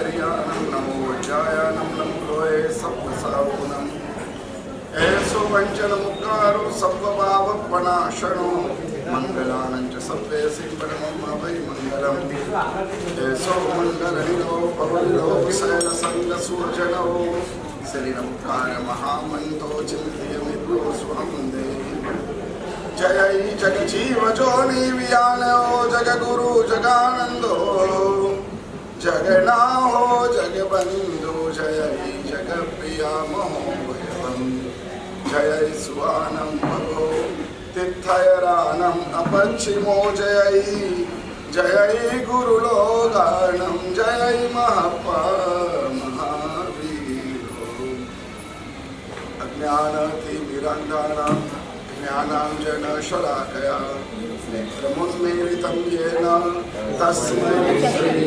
हरियाणं नमो वज्रायानं नमो लोये सप्तसावनं ऐसो वंचन मुकारो सर्वभावपनाशनो मंगलानं च सर्वेसि परमं वै मंगलम् ऐसो मंगलनिलो पवनो शैलसंगसूर्जनो श्रीनमस्कार महामन्तो चिन्तयमितो स्वहं देहि जय जगजीव जोनि वियानो जगगुरु जगानंदो जगनाहो जगबंधु जय जगप्रिया महोभयं जय सुवानं भगो तिथयरानं अपच्छिमो जय जय गुरुलोगानं जय महावीरो अज्ञानतिमिरन्धनां ज्ञानाञ्जनशलाकया नेत्रमुन्मीलितं येन तस्मै श्री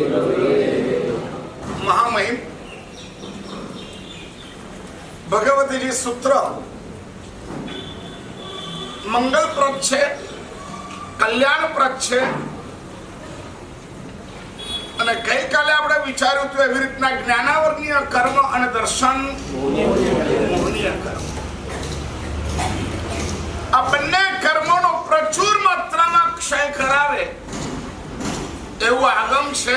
महामहिम भगवती जी सूत्र मंगलप्रद છે, કલ્યાણપ્રદ છે અને ગઈકાલે આપણે વિચાર્યું હતું એવી રીતના જ્ઞાનાવર્ણીય કર્મ અને દર્શન મોહનીય કર્મ, આ બંને કર્મોનો પ્રચુર માત્રામાં ક્ષય કરાવે એવું આગમ છે.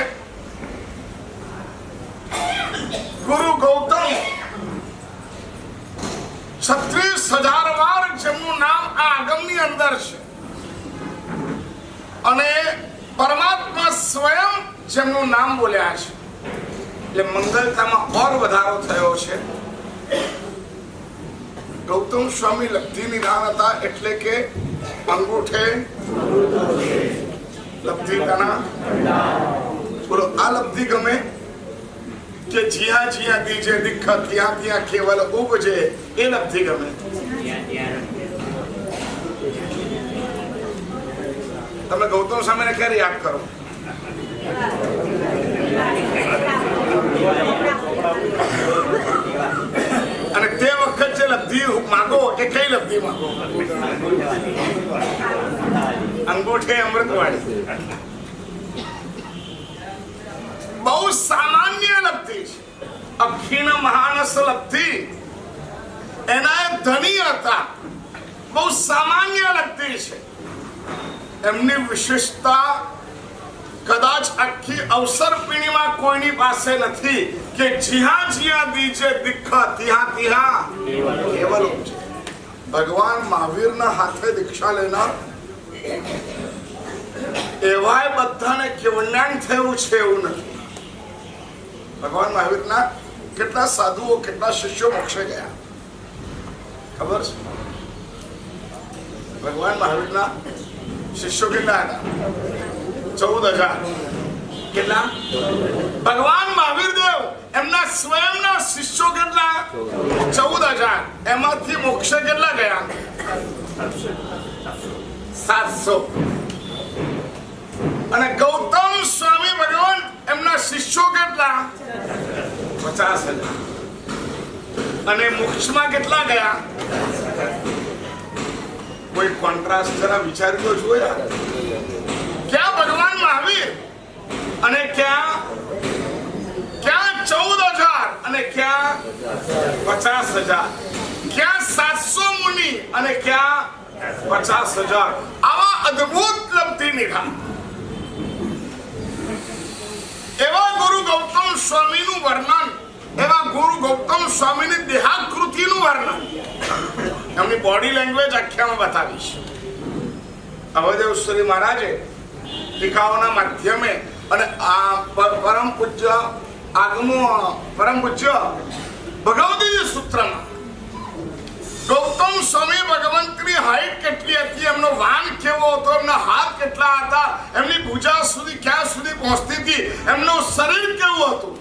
ગુરુ ગૌતમ 36,000 વાર જેમનું નામ આ આગમની અંદર છે અને પરમાત્મા સ્વયં જેમનું નામ બોલ્યા છે એટલે મંગલતામાં ઓર વધારો થયો છે. ગૌતમ સ્વામી લબ્ધિ નિધાન હતા એટલે કે અંગૂઠે લબ્ધિ કના બોલો આ લબ્ધિ ગમે કે જીયા જીયા દીજે દીખ ત્યાં ત્યાં કેવલ ઉપજે એ લબ્ધિ ગમે. તમે ગૌતમ સ્વામીને ક્યારે યાદ કરો? અને તે વખત જે લબ્ધિ માગો એ કઈ લબ્ધિ માગો? અંગૂઠે અમૃતવાળી. બહુ સામાન્ય લબ્ધિ છે. અખિલ મહાનસ લબ્ધિ એના ધણી હતા, બહુ સામાન્ય લબ્ધિ છે. એમની વિશેષતા કદાચ આખી અવસર પીણીમાં કોઈની પાસે નથી કે જીહા જીહા દીજે દીખ ત્યાં ત્યાં કેવલ ઉપજે. ભગવાન મહાવીરના હાથે દીક્ષા લેનાર એવાય બધાને કેવલ્યાણ થયું છે એવું નથી. ભગવાન મહાવીરના કેટલા સાધુઓ કેટલા શિષ્યો મોક્ષે ગયા ખબર છે? ભગવાન મહાવીરના શિષ્યો કેટલા હતા? 14,000. કેટલા? ભગવાન મહાવીર દેવ એમના સ્વયંના શિષ્યો કેટલા? 14,000. એમાંથી મોક્ષે કેટલા ગયા? 700. અને ગૌતમ સ્વામી ભગવાન એમના શિષ્યો કેટલા? 50,000. અને મોક્ષમાં કેટલા ગયા? કોઈ કોન્ટ્રાસ્ટ જરા વિચારી તો જુઓ યાર. ક્યાં ભગવાન મહાવીર અને ક્યાં 14,000 અને ક્યાં 50,000, ક્યાં 700 મુનિ અને ક્યાં 50,000. આવા અદ્ભુત લબ્ધિ નિધાન એવા ગુરુ ગૌતમ સ્વામીનું વર્ણન, એવા ગુરુ ગૌતમ સ્વામીની દેહાકૃતિનું વર્ણન એમની બોડી લેંગ્વેજ આખ્યામાં બતાવીશ. અવધેવશ્રી મહારાજે ટીકાઓના માધ્યમે અને આ પરમ પૂજ્ય આગમો પરમ પૂજ્ય ભગવતીજી સૂત્રમાં ગૌતમ સ્વામી ભગવંતની હાઈટ કેટલી હતી, એમનો વાન કેવો હતો, એમના હાથ કેટલા હતા, એમની ભુજા સુધી ક્યાં સુધી પહોંચતી હતી, એમનું શરીર કેવું હતું,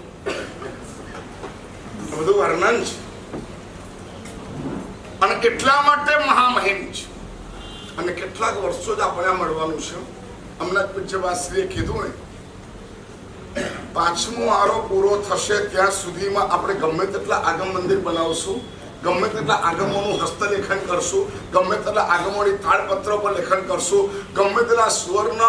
બધું વર્ણન છે. અને એટલા માટે મહામહિમ છે. અને કેટલાક વર્ષો જ આપણે મળવાનું છે. હમણાં પૂજ્યવાશ્રીએ કીધું ને 5મો આરો પૂરો થશે ત્યાં સુધીમાં આપણે ગમે તેટલા આગમ મંદિર બનાવશું, ગમે તેટલા આગમોનું હસ્તલેખન કરશું, ગમે તેટલા આગમોની તાળપત્રો પર લેખન કરશું, ગમે તેટલા સુવર્ણ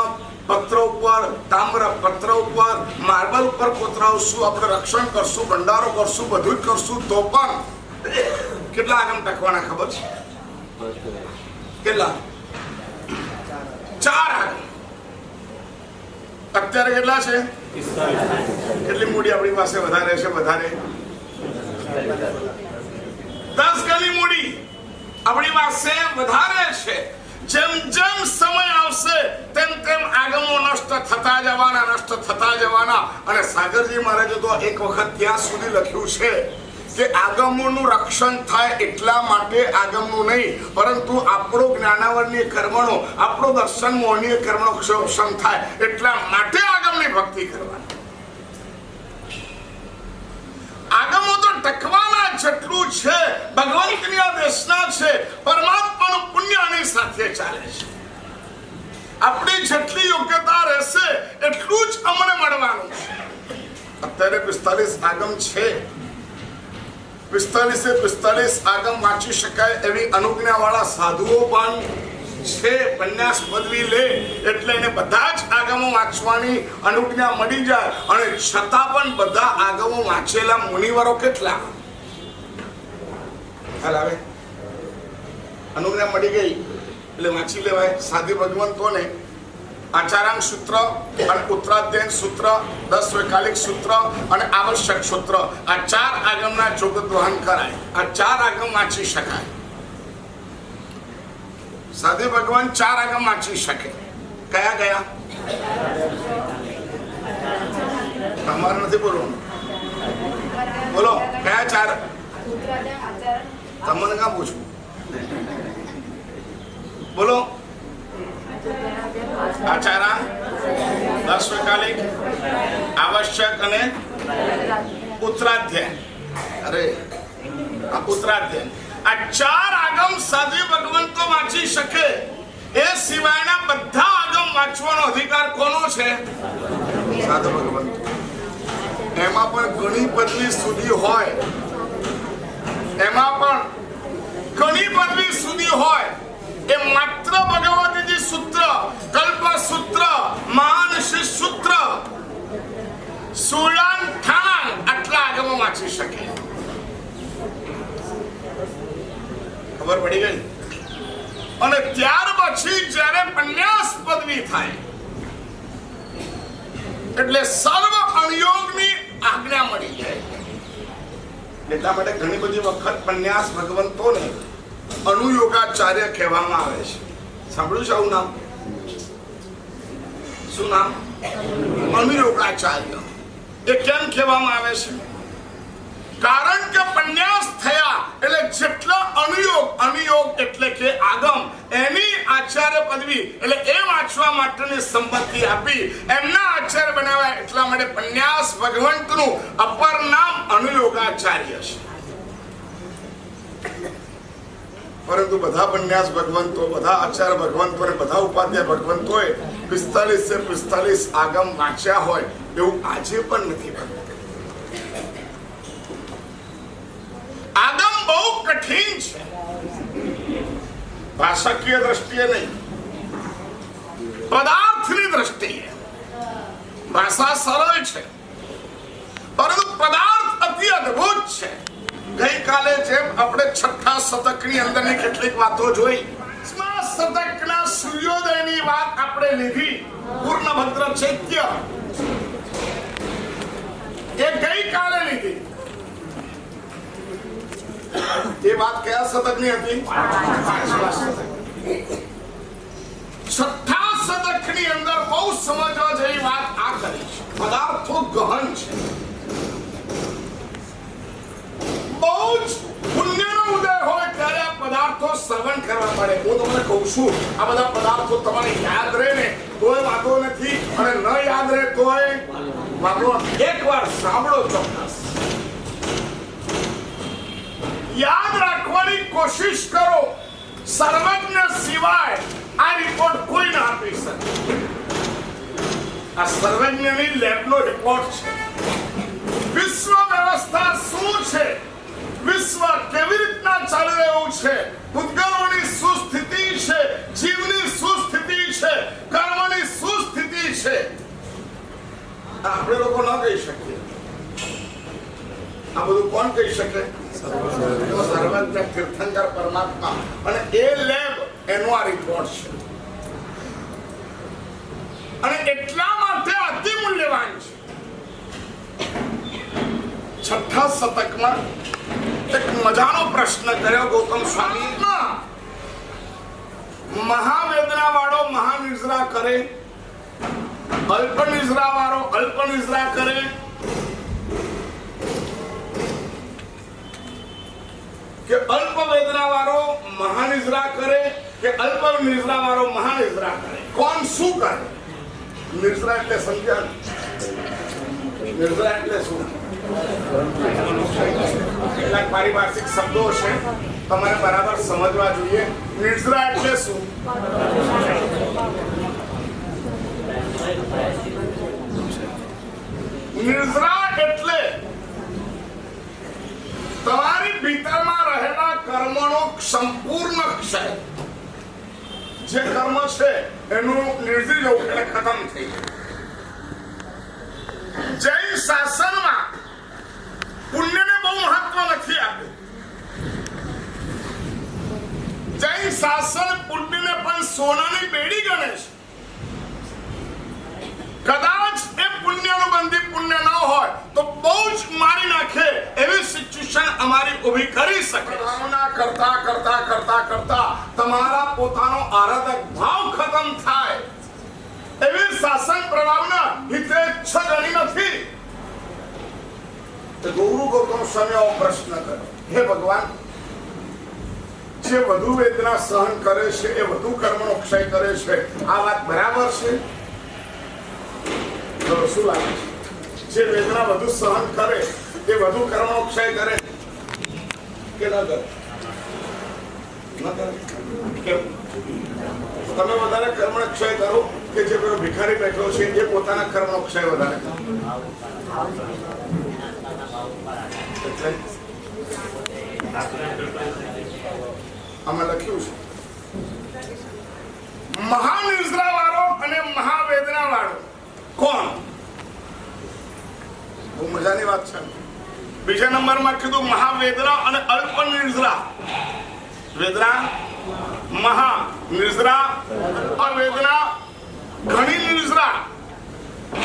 પત્ર ઉપર, તામ્ર પત્ર ઉપર, માર્બલ ઉપર કોતરાવશું, આપણે રક્ષણ કરશું, ભંડારો કરશું, બધું જ કરશું, તો પણ કેટલા આગમ ટકવાના ખબર છે? કેટલા? 4 આગમ. અત્યારે કેટલા છે? કેટલી મૂડી આપણી પાસે વધારે છે? વધારે 10 ગણી મૂડી આપણી પાસે વધારે છે. જેમ જેમ સમય આવશે તેમ તેમ આગમો નષ્ટ થતા જવાના. અને સાગરજી મહારાજે તો એક વખત ત્યાં સુધી લખ્યું છે કે આગમોનું રક્ષણ થાય એટલા માટે આગમનું નહીં, પરંતુ આપણો જ્ઞાનાવરણીય કર્મનો, આપણો દર્શન મોહનીય કર્મનો ક્ષોભ થાય એટલા માટે આગમની ભક્તિ કરવાની. આગમો તો ટકવાના જેટલું છે, ભગવંતની આદેશના છે, પરમાત્માનું પુણ્ય આની સાથે ચાલે છે. આપણી જેટલી યોગ્યતા રહેશે એટલું જ અમને મળવાનું છે. અત્યારે 45 આગમ છે. 45 આગમ વાંચી શકાય એવી અનુજ્ઞા વાળા સાધુઓ પણ છે. પન્યાસ પદવી લે એટલે એને બધા જ આગમો વાંચવાની અનુજ્ઞા મળી જાય. અને છતાં પણ બધા આગમો વાંચેલા મુનિવરો કેટલા? ખ્યાલ આવે? અનુજ્ઞા મળી ગઈ એટલે વાંચી લેવાય. સાધી ભગવંતોને આચારાંગ સૂત્ર અને ઉત્તરાધ્યયન સૂત્ર, 10 વૈકાલિક સૂત્ર અને આવશ્યક સૂત્ર, આ 4 આગમના જોગદ્વહન કરાય. આ 4 આગમ વાંચી શકાય. સાધી ભગવાન 4 આગમ વાંચી શકે. કયા કયા? તમારે નથી બોલવું. બોલો કયા 4? તમને ક્યાં પૂછું? બોલો. આચારાંગ, 10 વૈકાલિક, આવશ્યક અને ઉત્તરાધ્યયન. અરે આ ઉત્તરાધ્યયન, આ 4 આગમ સાધી ભગવંતો વાંચી શકે. એ સિવાયના બધા આગમ વાંચવાનો અધિકાર કોનો છે? સાધુ ભગવંતો. એમાં પણ ઘણી પદવી સુધી હોય, એ માત્ર ભગવતીજી સૂત્ર, કલ્પ સૂત્ર, માનસી સૂત્ર, સુલાન ઠાણ આટલા આગમો વાંચી શકે. ખબર પડી ગઈ? અને ત્યાર પછી જ્યારે પન્યાસ પદવી થાય એટલે સર્વ અનુયોગની આજ્ઞા મળી જાય. એટલા માટે ઘણી બધી વખત પન્યાસ ભગવંતોને અનુયોગાચાર્ય કહેવામાં આવે છે. સાંભળ્યું છે આવું નામ? શું નામ? અનુયોગાચાર્ય. એ કેમ કહેવામાં આવે છે? કારણ કે પન્યાસ થયા એટલે જેટલા અનુયોગ એટલે કે આગમ, એની આચાર્ય પદવી એટલે એ વાંચવા માટેની સંપત્તિ આપી એમના આચાર્ય બનાવ્યા. એટલા માટે પન્યાસ ભગવંતનું અપર નામ અનુયોગાચાર્ય છે. પરંતુ બધા પન્યાસ ભગવંતો, બધા આચાર્ય ભગવંતો અને બધા ઉપાધ્યાય ભગવંતોએ 45 આગમ વાંચ્યા હોય એવું આજે પણ નથી બનતું. આગમ બહુ કઠિન છે, ભાષાકીય દ્રષ્ટિએ નહીં, પદાર્થની દ્રષ્ટિએ. ભાષા સરળ છે પરંતુ પદાર્થ અતિ અદ્ભુત છે. ગઈકાલે જેમ આપણે 6થા શતકની અંદરની કેટલીક વાતો જોઈ, 8મા શતકના સૂર્યોદયની વાત આપણે લીધી. પૂર્ણભદ્ર ચૈત્ય એ ગઈકાલે લીધી. એ વાત કયા શતકની હતી? 5મા શતક. 6થા શતકની અંદર બહુ સમજવા જેવી વાત આ કરી છે. પદાર્થો ગહન છે. બહુ જ પુણ્યનો ઉદય હોય ત્યારે આ પદાર્થો શ્રવણ કરવા પડે. હું તમને કહું છું, આ બધા પદાર્થો તમારે યાદ રહે ને તોય વાંધો નથી, અને ન યાદ રહે તોય વાંધો. એકવાર સાંભળો ચોક્કસ, યાદ રાખવાની કોશિશ કરો. સર્વજ્ઞ સિવાય આ રિપોર્ટ કોઈ ના આપી શકે. આ સર્વજ્ઞની લેબનો રિપોર્ટ છે. વિશ્વ વ્યવસ્થા શું છે, વિશ્વ કેવી રીતના ચાલી રહ્યું છે, ભૂતગલોની શું સ્થિતિ છે, જીવની શું સ્થિતિ છે, કર્મની શું સ્થિતિ આપણે લોકો ન કહી શકીએ. આ બધું કોણ કહી શકે? સર્વજ્ઞ તીર્થંકર પરમાત્મા. અને એ લેબ એનો આ રિપોર્ટ છે. અને એટલા માટે અતિ મૂલ્યવાન છે. છઠ્ઠા શતકમાં એક મજાનો પ્રશ્ન કર્યો ગૌતમ સ્વામી. મહાવેદના વાળો મહાનિદ્રા કરે, અલ્પ નિદ્રા વાળો અલ્પ નિદ્રા કરે, કે અલ્પ વેદના વાળો મહાનિદ્રા કરે કે અલ્પ નિદ્રા વાળો મહાનિદ્રા કરે? કોણ શું કરે? નિદ્રા એટલે સમજ્યા? નિદ્રા એટલે શું? કેટલાક પારિભાષિક શબ્દો છે, તમારે બરાબર સમજવા જોઈએ. નિદ્રા એટલે શું? નિદ્રા એટલે તમારી ભીતરમાં રહેલા કર્મનો સંપૂર્ણ ક્ષય. જે કર્મ છે એનું નિર્જીવ જવું એટલે ખતમ થઈ જાય. જૈન શાસનમાં પુણ્યને બહુ મહત્વ નથી આપ્યું. જૈન શાસન પુણ્યને પણ સોનાની બેડી ગણે છે. કદાચ એ પુણ્યનું બંધી પુણ્ય ન હોય તો બહુ જ મારી નાખે એવી સિચ્યુએશન અમારી ઊભી કરી શકે. ભાવના કરતા કરતા કરતા કરતા તમારા પોતાનો આરાધક ભાવ ખતમ થાય એવી શાસન પ્રભાવના હિતે ગણી નથી. ગુરુ ગૌતમ સ્વામી પ્રશ્ન કર્યો, હે ભગવાન, જે વધુ વેદના સહન કરે છે એ વધુ કર્મનો ક્ષય કરે છે, આ વાત બરાબર છે? શું લાગે છે? જે વેદના વધુ સહન કરે એ વધુ કર્મનો ક્ષય કરે કે ન કરે? કેમ? તમે વધારે કર્મનો ક્ષય કરો કે જે પેલો ભિખારી બેઠો છે એ પોતાના કર્મનો ક્ષય વધારે કરે? આમાં લખ્યું છે મહાનિદ્રા વાળો અને મહાવેદના વાળો કોણ? બહુ મજાની વાત છે. બીજા નંબરમાં કીધું મહાવેદના અને અલ્પ નિદ્રા. વેદના મહા, નિદ્રા અવેદના ઘણી નિદ્રા.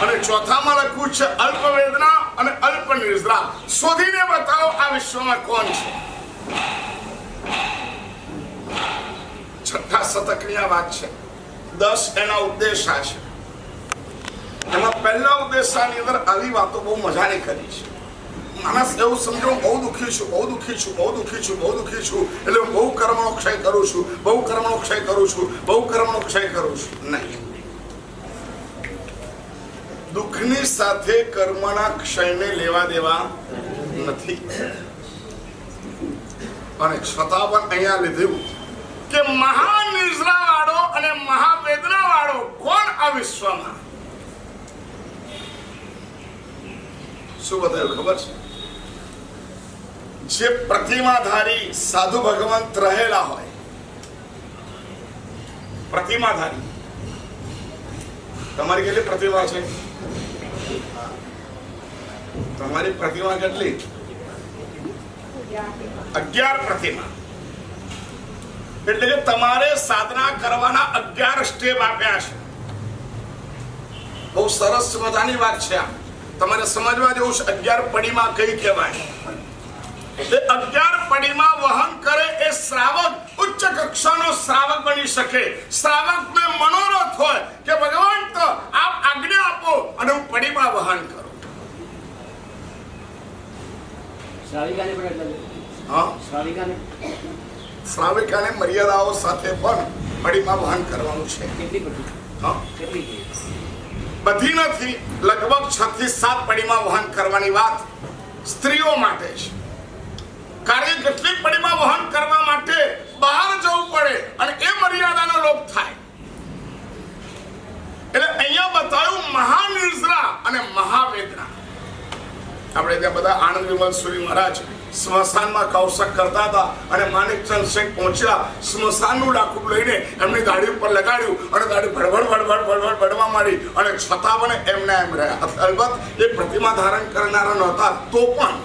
અને ચોથામાં લખ્યું છે અલ્પ વેદના અને અલ્પ નિદ્રા. શોધીને બતાવો આ વિશ્વમાં કોણ છે? છઠ્ઠા શતકની આ વાત છે. 10 એના ઉદ્દેશા છે. એમાં પહેલા ઉદ્દેશાની અંદર આવી વાતો બહુ મજાની કરી છે. માણસ એવું સમજો બહુ દુઃખી છું, બહુ દુઃખી છું, બહુ દુઃખી છું, બહુ દુઃખી છું એટલે હું બહુ કર્મનો ક્ષય કરું છું, બહુ કર્મનો ક્ષય કરું છું, બહુ કર્મનો ક્ષય કરું છું. નહીં, દુઃખની સાથે કર્મના ક્ષયને લેવા દેવા નથી. અને છતાં પણ અહીંયા લીધું કે મહાનિદ્રા વાળો અને મહાવેદના વાળો કોણ આ વિશ્વમાં? શું બતાવ્યું ખબર છે? જે પ્રતિમાધારી સાધુ ભગવંત રહેલા હોય. પ્રતિમાધારી. તમારી કેટલી પ્રતિમા છે? તમારી પ્રતિમા કેટલી? 11 પ્રતિમા. એટલે કે તમારે સાધના કરવાના 11 સ્ટેપ આપ્યા છે. બહુ સરસ મજાની વાત છે. આ તમારે સમજવા જેવું છે. 11 પડીમાં કઈ કહેવાય? એ 11 પડીમાં વહન કરે એ શ્રાવક ઉચ્ચ કક્ષાનો શ્રાવક બની શકે. શ્રાવકને મનોરથ હોય કે ભગવાન તો આપ આજ્ઞા આપો અને હું પડીમાં વહન કરું. શ્રાવિકાને મર્યાદાઓ સાથે પણ પડીમાં વહન કરવાનું છે. બધી નથી, લગભગ 6 થી 7 પડીમાં વહન કરવાની વાત સ્ત્રીઓ માટે છે. કારણ કે કેટલીક પડીમાં વહન કરવા માટે બહાર જવું પડે અને એ મર્યાદાનો લોપ થાય. એટલે અહીંયા બતાવ્યું મહાનિદ્રા અને મહાવેદના. આપણે ત્યાં બધા આનંદ વિમલ સુરી મહારાજ સ્મશાનમાં કૌશક કરતા હતા અને માણેકચંદ શેખ પહોંચ્યા, સ્મશાનનું ડાકું લઈને એમની દાઢી ઉપર લગાડ્યું અને દાઢી ભડભડ બળવા માંડી અને છતાં પણ એમને એમ રહ્યા. અલબત્ત એ પ્રતિમા ધારણ કરનારા નહોતા, તો પણ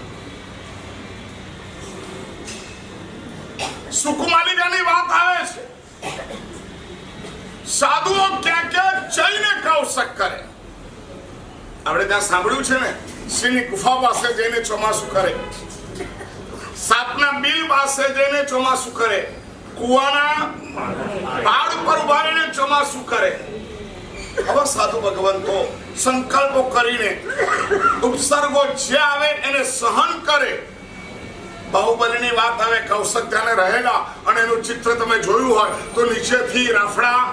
સુખમાલિકાની વાત આવે છે, સાધુઓ ક્યાં ક્યાં જઈને કૌશક કરે. આપણે ત્યાં સાંભળ્યું છે ને, સિંહની ગુફા પાસે જઈને ચોમાસું કરે, સાપના બિલ પાસે જઈને ચોમાસું કરે, કુવાના પાડ ઉપર ઉભા રહીને ચોમાસું કરે. હવે સાધુ ભગવંતો સંકલ્પો કરીને ઉપસર્ગો જે આવે એને સહન કરે. બાહુબલીની વાત આવે, કૌશક ત્યાં રહેલા અને એનું ચિત્ર તમે જોયું હોય તો નીચેથી રાફડા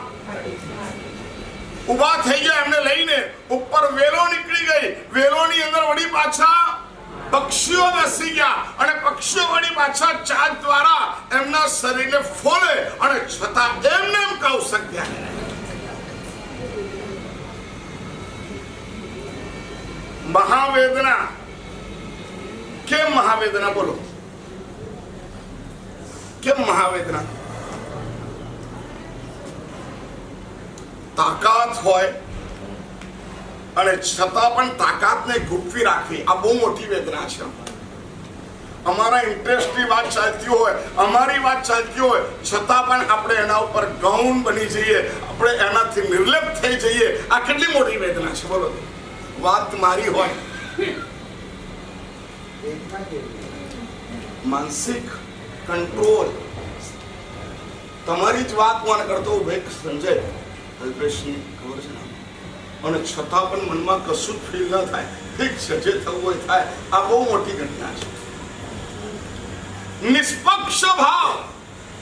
ઉભા થઈ ગયા, એમને લઈને ઉપર વેલો નીકળી ગઈ, વેલોની અંદર વળી પાછા પક્ષીઓ બેસી ગયા અને પક્ષીઓ વળી પાછા ચાંદ દ્વારા એમના શરીરને ફોલે અને છતાં એમને એમ કૌશક ત્યાં. મહાવેદના. કેમ મહાવેદના? બોલો, કેમ મહાવેદના? તાકાત હોય અને છતાં પણ તાકાતને ગુપ્તી રાખવી, આ બહુ મોટી વેદના છે. અમારા ઇન્ટરેસ્ટની વાત ચાલતી હોય, અમારી વાત ચાલતી હોય, છતાં પણ આપણે એના ઉપર ગૌણ બની જઈએ, આપણે એનાથી નિર્લેપ થઈ જઈએ. આ કેટલી મોટી વેદના છે, બોલો. વાત મારી હોય, માનસિક કંટ્રોલ, તમારી જ વાત હું કરતો ભાઈ સંજય અલ્પેશની ખબર છે ને, અને છતાં પણ મનમાં કશું જ ફીલ ન થાય. ઠીક છે, જે થવું હોય થાય. આ બહુ મોટી ઘટના છે. નિષ્પક્ષ ભાવ,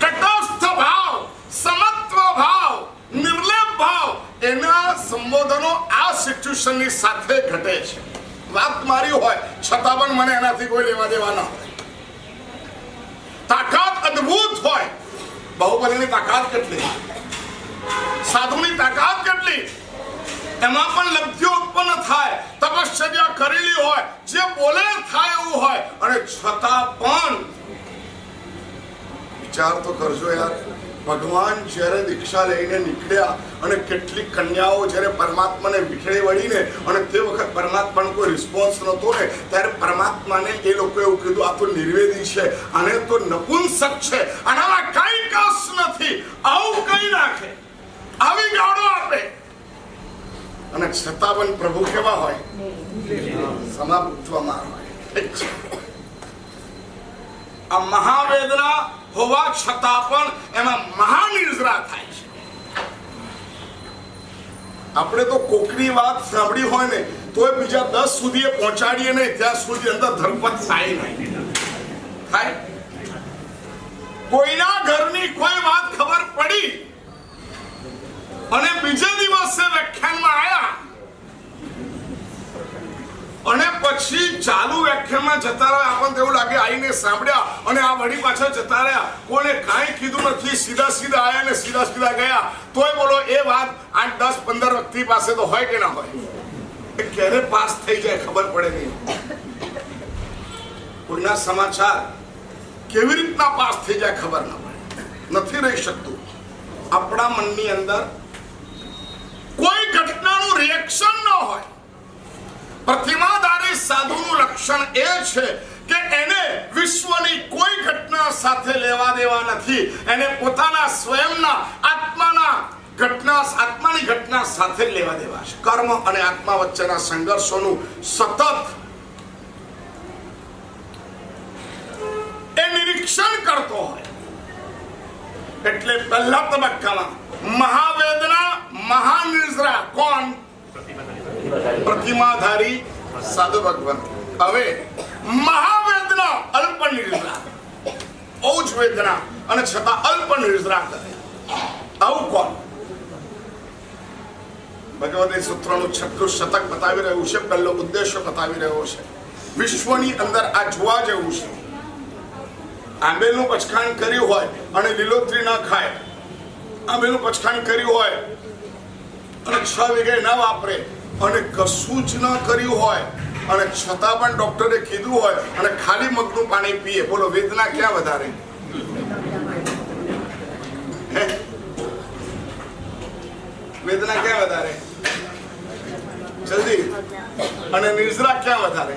તટસ્થ ભાવ, સમત્વ ભાવ, નિર્લેપ ભાવ, એના સંબોધનો આ સિચ્યુએશનની સાથે ઘટે છે. વાત મારી હોય છતાં પણ મને એનાથી કોઈ લેવા દેવા ન હોય. તાકાત અદ્ભુત હોય. બાહુબલીની તાકાત કેટલી, સાધુની તાકાત કેટલી, એમાં પણ લબ્ધિઓ ઉત્પન્ન થાય, તપશ્ચર્યા કરેલી હોય, જે બોલે થાય એવું હોય, અને છતાં પણ વિચાર તો કરજો યાર, ભગવાન જ્યારે દીક્ષા લઈને નીકળ્યા અને કેટલીક કન્યાઓ જ્યારે પરમાત્માને વિખેડી વળીને, અને તે વખત પરમાત્માનો કોઈ રિસ્પોન્સ નહોતો ને, ત્યારે પરમાત્માને એ લોકો એવું કીધું, આ તો નિર્વેદી છે, આને તો નપુંસક છે, આનામાં કઈ કસ નથી, આવું કઈ નાખે, આવી ગાળો આપે, અને છતાં પણ પ્રભુ કેવા હોય, સમાપ્તમાં હોય. આ મહાવેદના હોવા છતાં પણ એમાં મહાનિર્જરા થાય છે. આપણે તો કોકની વાત સાંભળી હોય ને તોય બીજા 10 સુધી પહોંચાડીએ નહીં, ત્યાં સુધી અંદર ધર્મપત થાય નહીં. થાય કોઈના ઘરની કોઈ વાત ખબર પડી અને બીજે દિવસે વ્યાખ્યાનમાં આયા અને પછી ચાલુ વ્યાખ્યાનમાં જતા રહ્યા, આપણને એવું લાગે આઈને સાંભળ્યા અને આ વળી પાછા જતા રહ્યા, કોને કાંઈ કીધું નથી, સીધા સીધા આયા ને સીધા સીધા ગયા. તોય બોલો એ વાત 8, 10, 15 વ્યક્તિ પાસે તો હોય કે ના હોય? એ ક્યારે પાસ થઈ જાય ખબર પડે નહીં. કોઈના સમાચાર કેવી રીતના પાસ થઈ જાય ખબર ના પડે, નથી રહી શકતું. આપણા મનની અંદર કોઈ ઘટનાનું રિએક્શન ન હોય. પ્રતિમાધારી સાધુનું લક્ષણ એ છે કે એને વિશ્વની કોઈ ઘટના સાથે લેવા દેવા નથી. એને પોતાના સ્વયંના આત્માની ઘટના સાથે લેવા દેવા છે. કર્મ અને આત્મા વચ્ચેના સંઘર્ષોનું સતત એ નિરીક્ષણ કરતો હોય. એટલે પહેલા તબક્કામાં મહાવેદના, મહાનિર્જરા કોણ? પ્રતિમાધારી સાધુ ભગવાન. હવે મહાવેદના, અલ્પ નિર્જરા, બહુ જ વેદના અને છતાં અલ્પ નિર્જરા કરે. આવું કોણ? ભગવતી સૂત્રનું 6થું શતક બતાવી રહ્યું છે, પહેલો ઉદ્દેશ્ય બતાવી રહ્યો છે. વિશ્વની અંદર આ જોવા જેવું છે. આંબેલનું પચખાણ કર્યું હોય અને લીલોતરી ના ખાય, આંબેલનું પચખાણ કર્યું હોય અને 6 વીઘે ના વાપરે, અને કશું જ ન કર્યું હોય અને છતાં પણ ડોક્ટરે કીધું હોય અને ખાલી મગનું પાણી પીએ, બોલો વેદના ક્યાં વધારે? વેદના ક્યાં વધારે? જલ્દી. અને નિર્જરા ક્યાં વધારે?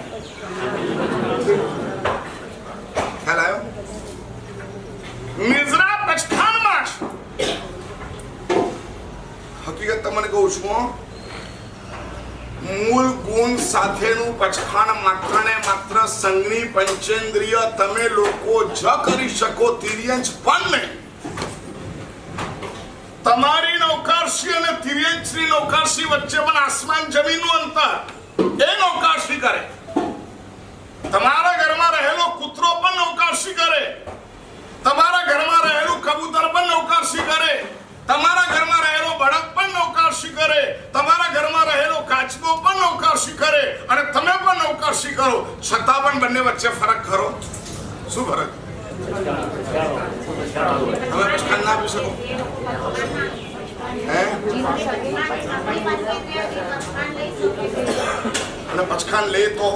ખ્યાલ આવ્યો? નિર્જરા પચખાણમાં. હકીકત તમને કહું છું, મૂળ ગુણ સાથેનું પચખાણ માત્ર ને માત્ર સંજ્ઞી પંચેન્દ્રિય તમે લોકો જ કરી શકો, તિર્યંચ પણ નહીં. તમારી નૌકારશી અને તિર્યંચની નૌકારશી વચ્ચે પણ આસમાન જમીનનું અંતર. એ નૌકારશી કરે. તમારા ઘરમાં રહેલો કૂતરો પણ નૌકારશી કરે. તમારા ઘરમાં રહેલું કબૂતર પણ નૌકારશી કરે. તમારા ઘરમાં રહેલો બળદ પણ નૌકારશી કરે. તમારા ઘરમાં રહેલો કાચબો પણ નૌકારશી કરે. અને તમે પણ નૌકારશી કરો, છતાં પણ બંને વચ્ચે ફરક ખરો? શું ફરક? તમે પચખાણ ના આપી શકો? અને પચખાણ લે તો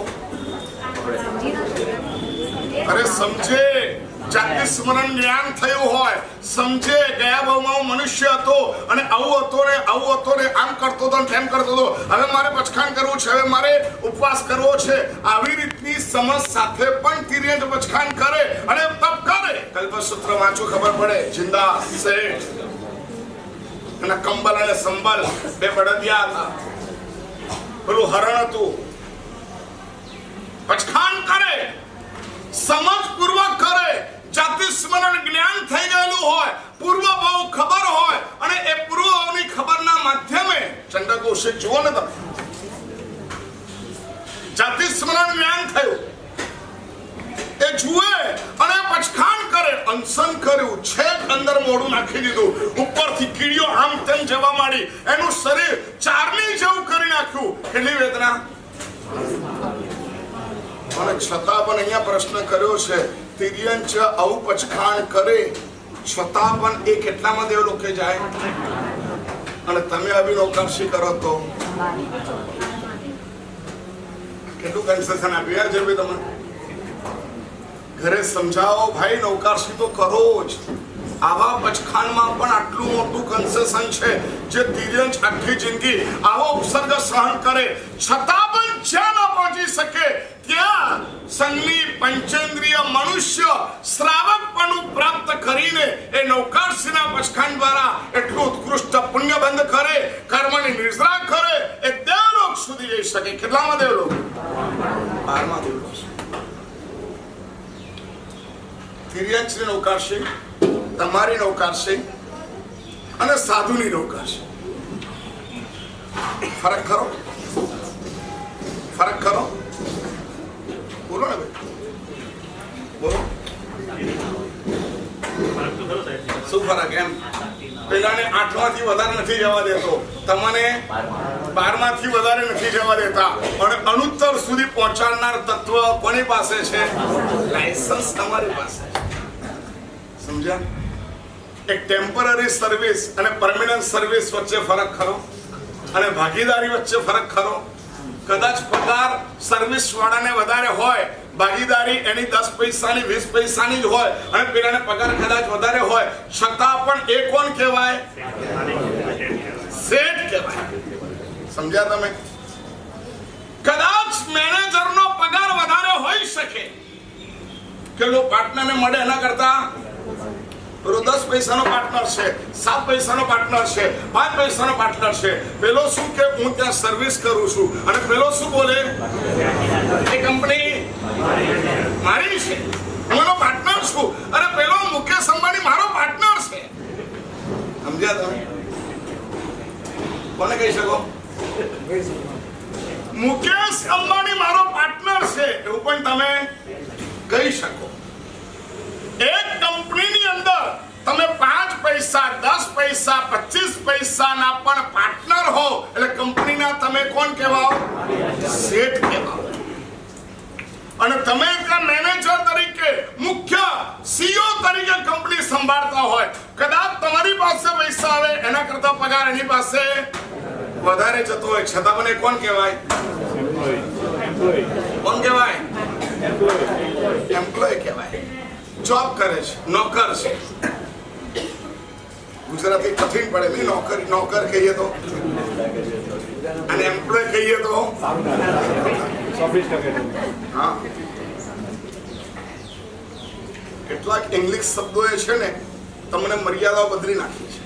અરે સમજે, જાતિ સ્મરણ જ્ઞાન થયું હોય, સમજે ગયા ભાવમાં હું મનુષ્ય હતો અને આવું હતો ને આમ કરતો હતો ને તેમ કરતો હતો, હવે મારે પચખાણ કરવું છે, હવે મારે ઉપવાસ કરવો છે, આવી રીતની સમજ સાથે પણ તિર્યંચ પચખાણ કરે અને તપ કરે. કલ્પસૂત્ર વાંચો ખબર પડે. જિંદા શેઠ અને કંબલ અને સંબલ બે બળદિયા હતા. પેલું હરણ હતું. પચખાણ કરે, સમજ પૂર્વક કરે, જાતિ સ્મરણ જ્ઞાન થઈ ગયેલું હોય, પૂર્વ ભાવ ખબર હોય, અને એ પૂર્વ ભાવની ખબરના માધ્યમે ચંદ્ર કૌશિક જુઓ ને તમે, જાતિ સ્મરણ જ્ઞાન થયું એ જુએ અને પચખાણ કરે. અનશન કર્યું, છેક અંદર મોઢું નાખી દીધું, ઉપરથી કીડીઓ આમ તેમ જવા માંડી, એનું શરીર ચારની જેવું કરી નાખ્યું. કેટલી વેદના! અને છતાં પણ અહીંયા પ્રશ્ન કર્યો છે, તિર્યંચ આવું પચખાણ કરે છતાં પણ એ કેટલામાં દેવ લોકો જાય? અને તમે આવી નૌકારશી કરો તો કેટલું કન્સેશન આપ્યું? યાર ભાઈ તમે ઘરે સમજાવો, ભાઈ નૌકારશી તો કરો જ. આવા પચખાણમાં પણ આટલું મોટું કન્સેશન છે. જે તિર્યંચ આખી જિંદગી આવો ઉપસર્ગ સહન કરે છતાં પણ જ્યાં ન પહોંચી શકે ત્યાં સંજ્ઞી પંચેન્દ્રિય મનુષ્ય શ્રાવકપણું પ્રાપ્ત કરીને એ નૌકારશીના પચખાણ દ્વારા એટલું ઉત્કૃષ્ટ પુણ્ય બંધ કરે, કર્મની નિર્જરા કરે, એ દેવલોક સુધી જઈ શકે. કેટલામાં દેવલોક? 12મા દેવલોક. તિર્યંચની નૌકારશી, તમારી નૌકારશી અને સાધુની નૌકારશી, ફરક ખરો? ફરક ખરો? બોલો ને ભાઈ, બોલો. શું ફરક? એમ પેલાને 8માંથી વધારે નથી જવા દેતો, તમને 12માંથી વધારે નથી જવા દેતા, અને અણુત્તર સુધી પહોંચાડનાર તત્વ કોની પાસે છે? લાયસન્સ તમારી પાસે. સમજ્યા? એક ટેમ્પરરી સર્વિસ અને પરમેનન્ટ સર્વિસ વચ્ચે ફરક ખરો? અને ભાગીદારી વચ્ચે ફરક ખરો? કદાચ પગાર સર્વિસ વાળાને વધારે હોય, ભાગીદારી એની 10 પૈસાની 20 પૈસાની જ હોય, અને પેલાને પગાર કદાચ વધારે હોય, છતાં પણ એ કોણ કહેવાય? શેઠ કહેવાય. સમજ્યા તમે? કદાચ મેનેજરનો પગાર વધારે હોઈ શકે કે લો પાર્ટનરને મળે એના કરતા પેલો 10 પૈસાનો પાર્ટનર છે, 7 પૈસાનો પાર્ટનર છે, 5 પૈસાનો પાર્ટનર છે. પેલો શું કે હું ત્યાં સર્વિસ કરું છું, અને પેલો શું બોલે? એ કંપની મારી છે, હું એનો પાર્ટનર છું. અને પેલો મુકેશ અંબાણી મારો પાર્ટનર છે. સમજ્યા તમે? કોને કહી શકો? મુકેશ અંબાણી મારો પાર્ટનર છે એવું પણ તમે કહી શકો. એક કંપનીની અંદર તમે 5 પૈસા, 10 પૈસા, 25 પૈસાના પણ પાર્ટનર હો એટલે કંપનીના તમે કોણ કહેવાઓ? શેઠ કહેવાઓ. અને તમે ત્યાં મેનેજર તરીકે, મુખ્ય સીઈઓ તરીકે કંપની સંભાળતા હોય, કદાચ તમારી પાસે પૈસા આવે એના કરતા પગાર એની પાસે વધારે જતો હોય, છતાં મને કોણ કહેવાય? કોણ કહેવાય? એમ્પ્લોય કહેવાય. જોબ કરે છે, નોકર છે. ગુજરાતી કઠિન પડે નહીં. નોકર કહીએ તો અને એમ્પ્લોય કહીએ તો હા. કેટલાક ઇંગ્લિશ શબ્દો એ છે ને તમને મર્યાદાઓ બદલી નાખી છે.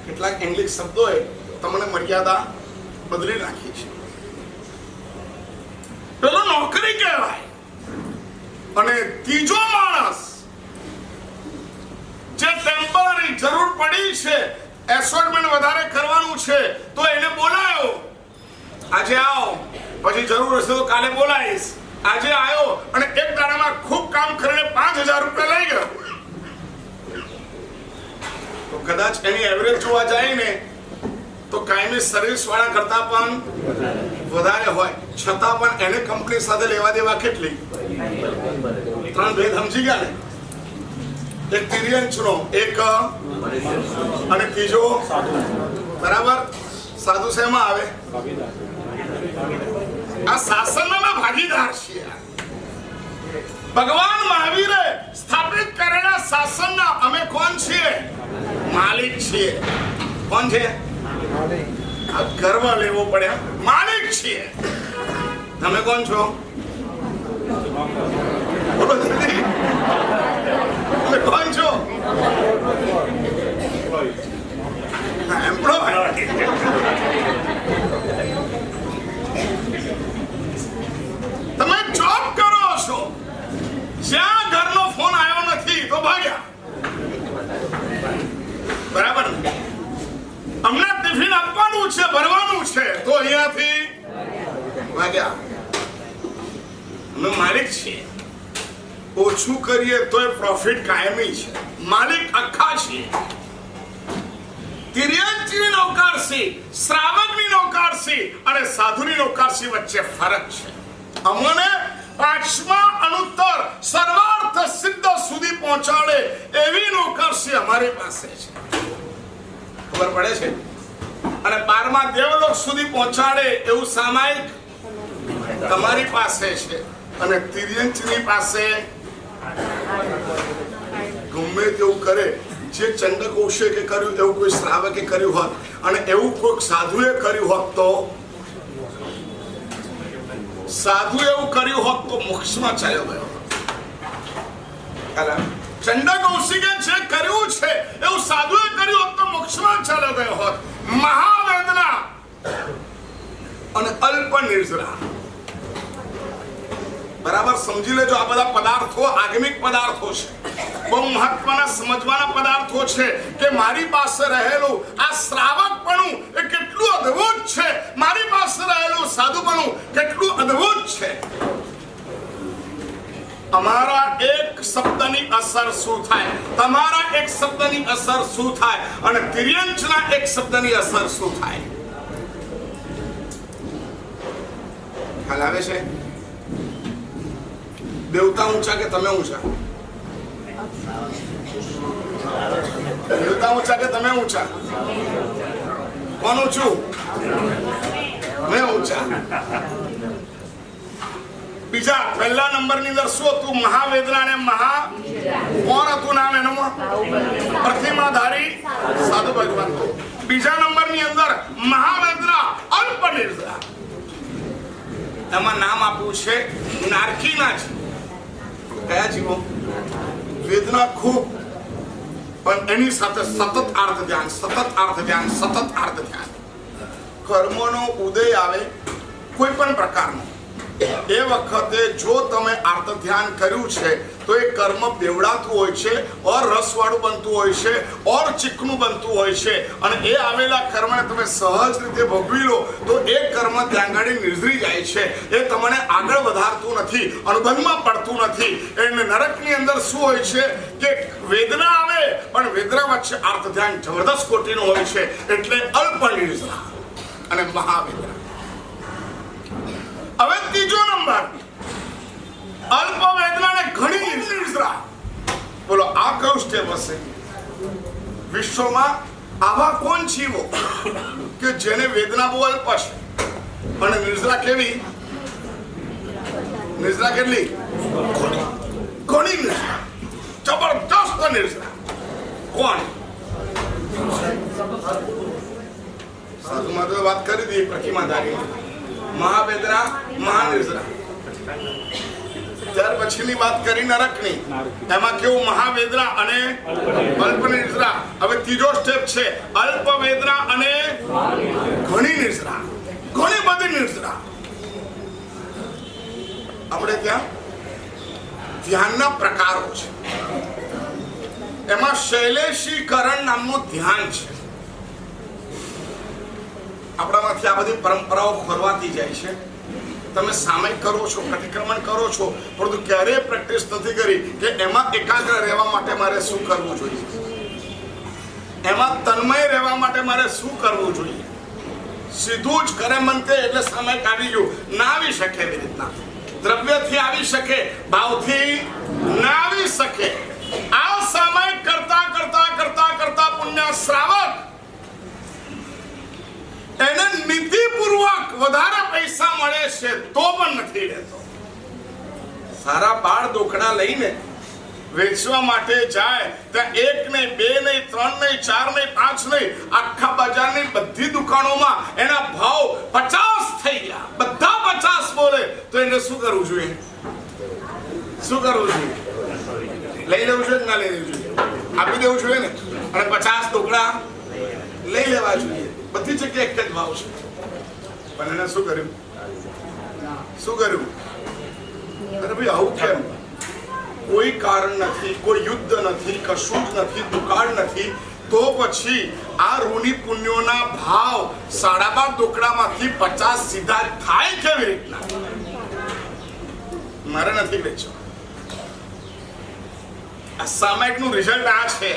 કેટલાક ઇંગ્લિશ શબ્દો એ તમને મર્યાદા બદલી નાખી છે. પેલો નોકરી કહેવાય. અને ત્રીજો માણસ જે ટેમ્પરરી જરૂર પડી છે, એસોર્ટમેન્ટ વધારે કરવાનું છે તો એને બોલાયો, આજે આવો, પછી જરૂર હશે તો કાલે બોલાવીશ. આજે આવ્યો અને એક દાડામાં ખૂબ કામ કરીને 5000 રૂપિયા લઈ ગયો તો કદાચ એની એવરેજ જોવા જાય ને તો કાયમી સર્વિસ વાળા કરતા પણ વધારે હોય, છતાં પણ એને કંપની સાથે લેવા દેવા કેટલી? 3 ભેદ સમજી ગયા ને? એક તિર્યંચનો, એક અને ત્રીજો બરાબર. સાધુ શેમાં આવે? આ શાસનના ભાગીદાર છીએ. ભગવાન મહાવીરે સ્થાપિત કરેલા શાસનના અમે કોણ છીએ? માલિક છીએ. કોણ છે? ગર્વ લેવો પડે, માલિક છીએ. તમે કોણ છો? બોલો જલ્દી. તમે કોણ છો? એમ્પ્લોય. તમે જોબ કરો છો, જ્યાં ઘરનો ફોન આવ્યો નથી તો ભાગ્યા. બરાબર. અમને ટિફિન આપવાનું છે, ભરવાનું છે તો અહીંયાથી ભાગ્યા. અમે માલિક છીએ. ઓછું કરીએ તોય પ્રોફિટ કાયમી છે. માલિક આખા છીએ. તિર્યંચની નૌકારસી, શ્રાવકની નૌકારસી અને સાધુની નૌકારસી વચ્ચે ફરક છે. અમને 5મા અનુત્તર સર્વાર્થ સિદ્ધ સુધી પહોંચાડે એવી નૌકારસી અમારી પાસે છે. ખબર પડે છે? અને 12મા દેવલોક સુધી પહોંચાડે એવું સામાયિક તમારી પાસે છે. અને તિર્યંચની પાસે ગમે તેવું કરે, જે ચંડક કૌશિકે કર્યું એવું કોઈ શ્રાવકે કર્યું હોત અને એવું કોઈ સાધુએ કર્યું હોત તો મોક્ષમાં ચાલ્યો ગયો. ચંડક કૌશિકે જે કર્યું છે એવું સાધુએ કર્યું હોત તો મોક્ષમાં ચાલ્યો ગયો હોત. મહાવેદના અને અલ્પ નિર્જરા. બરાબર સમજી લેજો. આ બધા પદાર્થો આગમિક પદાર્થો છે. બહુ મહત્વના સમજવાના પદાર્થો છે કે મારી પાસે રહેલું આ શ્રાવકપણું એ કેટલું અદ્ભુત છે, મારી પાસે રહેલું સાધુપણું કેટલું અદ્ભુત છે. અમારા એક શબ્દની અસર શું થાય, તમારા એક શબ્દની અસર શું થાય અને તિર્યંચના એક શબ્દની અસર શું થાય? ખ્યાલ આવે છે? દેવતા ઊંચા કે તમે ઊંચા? દેવતા ઊંચા કે તમે ઊંચા? કોણ ઊંચું? મેં ઊંચા. બીજા પહેલા નંબરની અંદર શું હતું? મહાવેદના ને મહા. કોણ હતું નામ એનું? પ્રતિમાધારી સાધુ ભગવાન. બીજા નંબરની અંદર મહાવેદના અલ્પ નિર્જરા. એમાં નામ આપ્યું છે નારકીના છે. કયા જીવો? વેદના ખૂબ, પણ એની સાથે સતત અર્થ ધ્યાન, સતત અર્થ ધ્યાન, સતત અર્થ ધ્યાન. કર્મનો ઉદય આવે કોઈ પણ પ્રકારનો, એ વખતે જો તમે અર્થ ધ્યાન કર્યું છે તો એ કર્મ બેવડાતું હોય છે, ઓર રસવાળું બનતું હોય છે, ઓર ચીકણું બનતું હોય છે. અને એ આવેલા કર્મને તમે સહજ રીતે ભોગવી લો તો એ કર્મ ત્યાં આગળ નિર્જરી જાય છે. એ તમને આગળ વધારતું નથી, અનુબંધમાં પડતું નથી. એટલે નરકની અંદર શું હોય છે કે વેદના આવે પણ વેદના વચ્ચે અર્થ ધ્યાન જબરદસ્ત કોટીનું હોય છે. એટલે અલ્પ નિર્જરા અને મહાવેદના. હવે ત્રીજો નંબર, અલ્પ વેદના ને ઘણી નિર્જરા. બોલો આ કયું સ્ટેપ હશે? વિશ્વમાં આવા કોણ જીવો કે જેને વેદના બહુ અલ્પ છે અને નિર્જરા કેવી? નિર્જરા કેટલી? ઘણી નિર્જરા, જબરદસ્ત નિર્જરા. કોણ? સાધુમાં તો વાત કરી હતી પ્રતિમાધારી, મહાવેદના, મહાનિર્જરા. ત્યાર પછીની વાત કરી નરકની. એમાં કેવું? મહાવેદના અને અલ્પ નિર્જરા. હવે ત્રીજો સ્ટેપ છે અલ્પ વેદના અને ઘણી નિર્જરા. ઘણી બધી નિર્જરા. આપણે ત્યાં ધ્યાનના પ્રકારો છે. એમાં શૈલેષીકરણ નામનું ધ્યાન છે. આપણામાંથી આ બધી પરંપરાઓ ખોરવાતી જાય છે. તમે સામયિક કરો છો, પ્રતિક્રમણ કરો છો, પરંતુ ક્યારેય પ્રેક્ટિસ નથી કરી કે એમાં એકાગ્ર રહેવા માટે મારે શું કરવું જોઈએ, એમાં તન્મય રહેવા માટે મારે શું કરવું જોઈએ. સીધું જ કરે મનતે એટલે સામયિક આવી ગયું, ના આવી શકે. એવી રીતના દ્રવ્યથી આવી શકે, ભાવથી ના આવી શકે. આ સામયિક કરતા કરતા કરતા કરતા પુણ્ય શ્રાવક એને નીતિપૂર્વક વધારે પૈસા મળે છે તો પણ નથી લેતો. સારા બાળ દોખડા લઈને વેચવા માટે જાય ત્યાં 1 નહીં, 2 નહીં, 3 નહીં, 4 નહીં, 5 નહીં, આખા બજારની બધી દુકાનોમાં એના ભાવ 50 થઈ ગયા. બધા 50 બોલે તો એને શું કરવું જોઈએ? શું કરવું જોઈએ? લઈ લેવું જોઈએ કે ના લઈ લેવું જોઈએ? આપી દેવું જોઈએ ને. અને 50 દોખડા લઈ લેવા જોઈએ. બધી જગ્યાએ એક જ ભાવ છે. પણ એને શું કર્યું? શું કર્યું? અરે ભાઈ આવું કેમ? કોઈ કારણ નથી, કોઈ યુદ્ધ નથી, કશું જ નથી, દુકાળ નથી, તો પછી આ ઋણી પુણ્યોના ભાવ 12.5 દોકડામાંથી 50 સીધા થાય કેવી રીતના? મારે નથી વેચવા. આ સામયિકનું રિઝલ્ટ આ છે.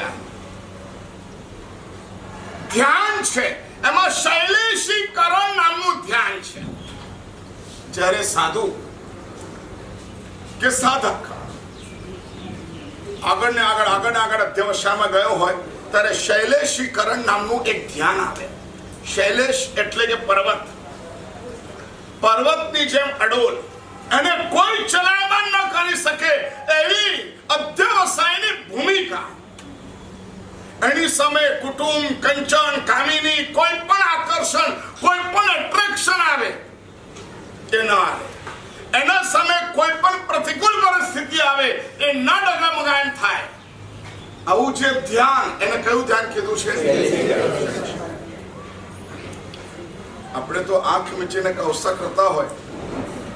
ધ્યાન છે. એમાં શૈલેષીકરણ નામનું ધ્યાન છે. જ્યારે સાધુ કે સાધક આગળ ને આગળ અધ્યવસાયમાં ગયો હોય ત્યારે શૈલેષીકરણ નામનું એક ધ્યાન આવે. શૈલેષ એટલે કે પર્વત. પર્વતની જેમ અડોલ, એને કોઈ ચલાયમાન ન કરી શકે એવી અધ્યવસાયની ભૂમિકા. એની સામે કુટુંબ, કંચન, કામિની, કોઈ પણ આકર્ષણ, કોઈ પણ એટ્રેક્શન આવે એ ન આવે. એના સામે કોઈ પણ પ્રતિકૂળ પરિસ્થિતિ આવે એ ન ડગમગાન થાય. આવું જે ધ્યાન, એને કયું ધ્યાન કીધું છે? આપણે તો આંખ મીચીને કૌશા કરતા હોય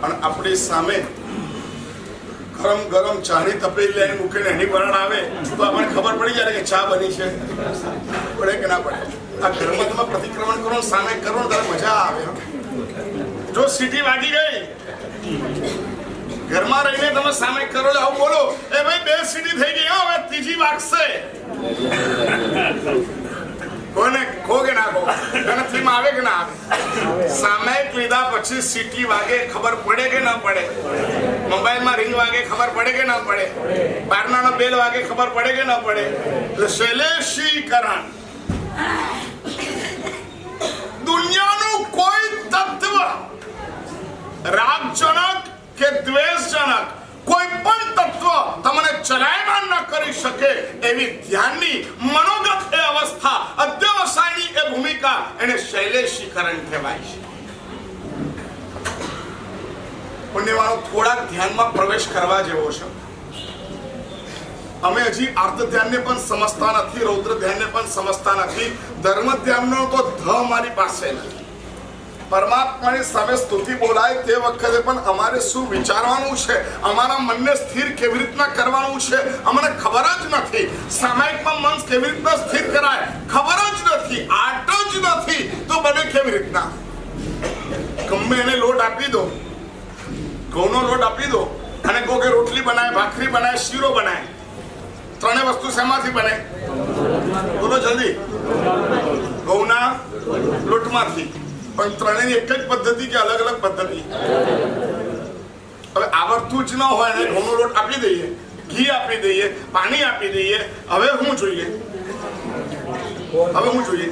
અને આપણી સામે ગરમ ગરમ ચાની તપેલી લઈને મૂકીને એની વરણ આવે તો આપણને ખબર પડી જાય કે ચા બની છે. પડે કે ના પડે? આ ઘરમાં તમે પ્રતિક્રમણ કરો, સામે કરો ને ત્યારે મજા આવે. જો સીટી વાગી ગઈ, ઘરમાં રહીને તમે સામે કરો, આવું બોલો, એ ભાઈ 2 સીટી થઈ ગઈ, હવે ત્રીજી વાગશે. કોને ખો કે ના ખો? ગણતરીમાં આવે કે ના આવે? સામયિક લીધા પછી સીટી વાગે ખબર પડે કે ના પડે? મોબાઈલમાં રિંગ વાગે ખબર પડે કે ના પડે? બારણાનો બેલ વાગે ખબર પડે કે ના પડે? એટલે શૈલેષીકરણ. દુનિયાનું કોઈ તત્વ રાગજનક કે દ્વેષજનક કોઈ પણ તત્વ તમને ચલાયમાન ન કરી શકે એવી ધ્યાનની મનોગત એ અવસ્થા, અધ્યવસાયની એ ભૂમિકા, એને શૈલેષીકરણ કહેવાય છે. પુણ્યવાળો થોડાક ધ્યાનમાં પ્રવેશ કરવા જેવો છે. અમે હજી આર્ત ધ્યાનને પણ સમજતા નથી, રૌદ્ર ધ્યાનને પણ સમજતા નથી. ધર્મ ધ્યાનનો તો ધ અમારી પાસે નથી. પરમાત્માની સામે સ્તુતિ બોલાય તે વખતે પણ અમારે શું વિચારવાનું છે, અમારા મનને સ્થિર કેવી રીતના કરવાનું છે, અમને ખબર જ નથી. સામાયિકમાં મન કેવી રીતના સ્થિર કરાય ખબર જ નથી. આટ જ નથી તો બને કેવી રીતના? ગમે એને લોટ આપી દો, ઘઉંનો લોટ આપી દો અને કહો કે રોટલી બનાય, ભાખરી બનાય, શીરો બનાય, ત્રણેય વસ્તુ શેમાંથી બને? બોલો જલ્દી. ઘઉંના લોટમાંથી. પણ ત્રણેયની એક જ પદ્ધતિ કે અલગ અલગ પદ્ધતિ? હવે આવડતું જ ન હોય ને ઘઉંનો લોટ આપી દઈએ, ઘી આપી દઈએ, પાણી આપી દઈએ, હવે શું જોઈએ? હવે શું જોઈએ?